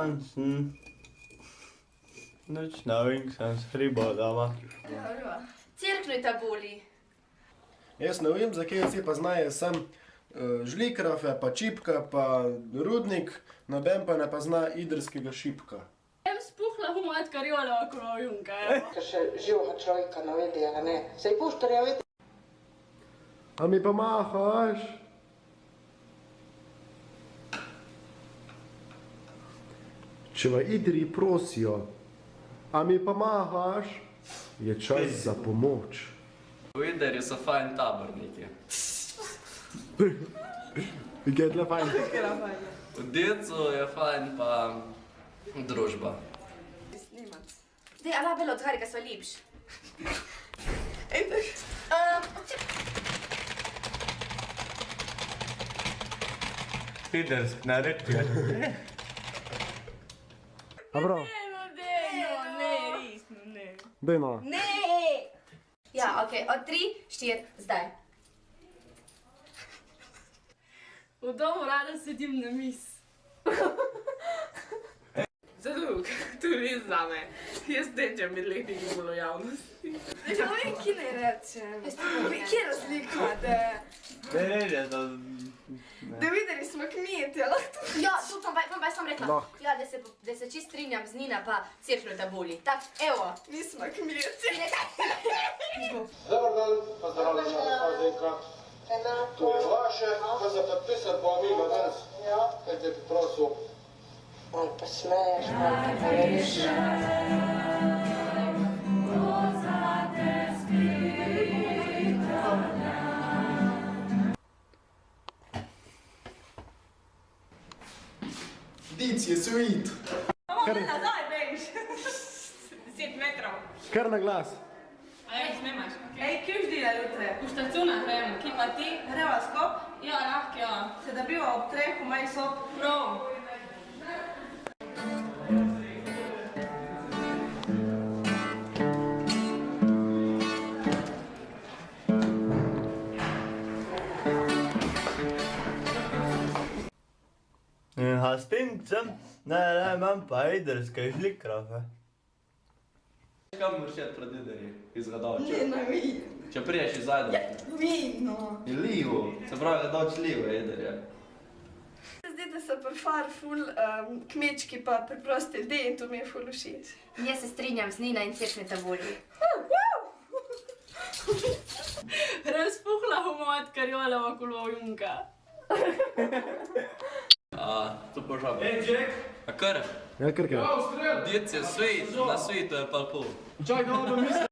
dan sem nič novim, sem s hribo doma. Dobro. Cerknuj ta boli. Jaz ne vem, zakaj vsi pa znajo sem žlikrafe, pa čipka, pa rudnik, noben pa ne pa zna idrskega šipka. Sem spuhla humat karjola okolo junka, evo. Ker še živoga človeka ne vidi, a ne? Sej puštarja vidi. A mi pomahaš? Če v Idriji prosijo, a mi pomahaš, je čas za pomoč. V Idriji so fajn taborniki. Kaj je tle fajn? V Decu je fajn pa družba. Dej, ala belo odhari, kaj so lepš. Idrsk narekuje. Dobro, Ne, resno, ne. daj no. Ne! Ja, okej, od 3, 4, zdaj. V domu rada sedim na mis. Zadrug, to je res zame. Jaz tečem med lepimi bolj javnosti. Ne vem, ki ne rečem. Kje je razlika, da... Ne, to... Da videli smo kmetje, lahko Ja, tu pa sem rekla, Lahko. ja, da se čist strinjam z Nina, pa cerknuj ta boli. Tak, evo. mi smo kmetje. Dobar dan, pozdravljam na Fazenka. To je vaše, pa za podpisat bo mimo danes. Kaj te bi prosil? Ali pa smeješ, ali pa veriš. Dic je sweet. Samo ne nazaj, veš. 10 metrov. Kar na glas. Ej, snemaš. Ej, kje už dela jutre? V štaciona gremo, ki pa ti? Greva skop, Ja, lahko, ja. se da biva ob 3 v maj sob. Prav. In hastincem, ne, imam pa idrske žlikrafe. Kam moraš jeti pred Idriji? Iz Radovča? Ne vem. Če priješ iz Zajdovča. Vino. Je livo. Se pravi, Radovč livo je Idrija. Se zdi, da so prfar ful kmečki pa preprosti ljudje in to mi je ful všeč. Jaz se strinjam z Nina in cerknuj ta boli. Razpuhla humat karjola okolo junka. To pa žal. Jack! A kar? Ja, kar kaj? Dec je svet, na svetu je pa pol. Čakaj, da mislim.